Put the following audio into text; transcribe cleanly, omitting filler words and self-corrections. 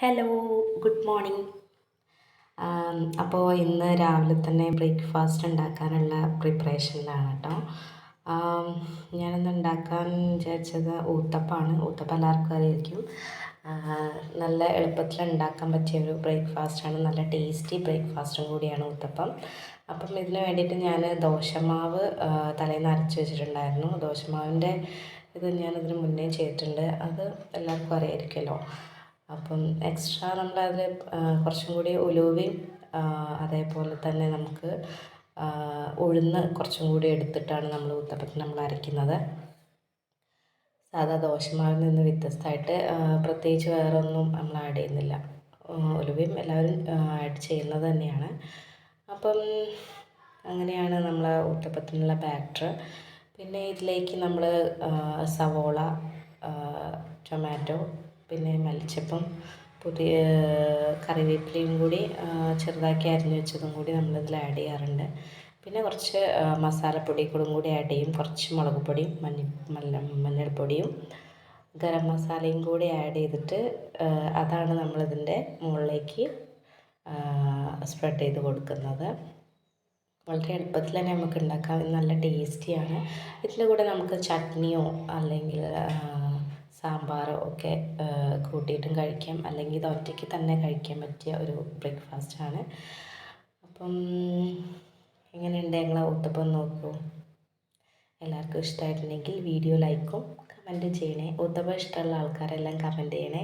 Hello, good morning. അപ്പോൾ ഇന്ന് രാവിലെ തന്നെ ബ്രേക്ക്ഫാസ്റ്റ് ഉണ്ടാക്കാനുള്ള പ്രിപ്പറേഷനിലാണ് കേട്ടോ. ഞാനിന്ന് ഉണ്ടാക്കാൻ വിചാരിച്ചത് ഊത്തപ്പമാണ്. ഊത്തപ്പം എല്ലാവർക്കും അറിയായിരിക്കും. നല്ല എളുപ്പത്തിൽ ഉണ്ടാക്കാൻ പറ്റിയ ഒരു ബ്രേക്ക്ഫാസ്റ്റാണ്. നല്ല ടേസ്റ്റി ബ്രേക്ക്ഫാസ്റ്റും കൂടിയാണ് ഊത്തപ്പം. അപ്പം ഇതിന് വേണ്ടിയിട്ട് ഞാൻ ദോശമാവ് തലേന്ന് അരച്ച് വെച്ചിട്ടുണ്ടായിരുന്നു. ദോശമാവിൻ്റെ ഇത് ഞാനിതിന് മുന്നേ ചെയ്തിട്ടുണ്ട്. അത് എല്ലാവർക്കും അറിയായിരിക്കുമല്ലോ. അപ്പം എക്സ്ട്രാ നമ്മളതിൽ കുറച്ചും കൂടി ഉലുവയും അതേപോലെ തന്നെ നമുക്ക് ഉഴുന്ന് കുറച്ചും കൂടി എടുത്തിട്ടാണ് നമ്മൾ ഊത്തപ്പത്തിന് നമ്മൾ അരയ്ക്കുന്നത്. സാധാ ദോശമാവിൽ നിന്ന് വ്യത്യസ്തമായിട്ട് പ്രത്യേകിച്ച് വേറെ ഒന്നും നമ്മൾ ആഡ് ചെയ്യുന്നില്ല. ഉലുവയും എല്ലാവരും ആഡ് ചെയ്യുന്നത് തന്നെയാണ്. അപ്പം അങ്ങനെയാണ് നമ്മൾ ഊത്തപ്പത്തിനുള്ള ബാറ്റർ. പിന്നെ ഇതിലേക്ക് നമ്മൾ സവോള, ടൊമാറ്റോ, പിന്നെ മല്ലിച്ചപ്പും പുതിയ കറിവേപ്പിലയും കൂടി ചെറുതാക്കി അരിഞ്ഞ് വെച്ചതും കൂടി നമ്മളിതിൽ ആഡ് ചെയ്യാറുണ്ട്. പിന്നെ കുറച്ച് മസാലപ്പൊടികളും കൂടി ആഡ് ചെയ്യും. കുറച്ച് മുളക് പൊടിയും മഞ്ഞൾപ്പൊടിയും ഗരം മസാലയും കൂടി ആഡ് ചെയ്തിട്ട് അതാണ് നമ്മളിതിൻ്റെ മുകളിലേക്ക് സ്പ്രെഡ് ചെയ്ത് കൊടുക്കുന്നത്. വളരെ എളുപ്പത്തിൽ തന്നെ നമുക്ക് ഉണ്ടാക്കാം. നല്ല ടേസ്റ്റിയാണ്. ഇതിൻ്റെ കൂടെ നമുക്ക് ചട്നിയോ അല്ലെങ്കിൽ സാമ്പാറോ ഒക്കെ കൂട്ടിയിട്ടും കഴിക്കാം. അല്ലെങ്കിൽ ഇത് ഒറ്റയ്ക്ക് തന്നെ കഴിക്കാൻ പറ്റിയ ഒരു ബ്രേക്ക്ഫാസ്റ്റാണ്. അപ്പം എങ്ങനെയുണ്ട് ഞങ്ങളെ ഊത്തപ്പം നോക്കൂ. എല്ലാവർക്കും ഇഷ്ടമായിട്ടുണ്ടെങ്കിൽ വീഡിയോ ലൈക്കും കമൻറ്റും ചെയ്യണേ. ഊത്തപ്പം ഇഷ്ടമുള്ള ആൾക്കാരെല്ലാം കമൻറ്റ് ചെയ്യണേ.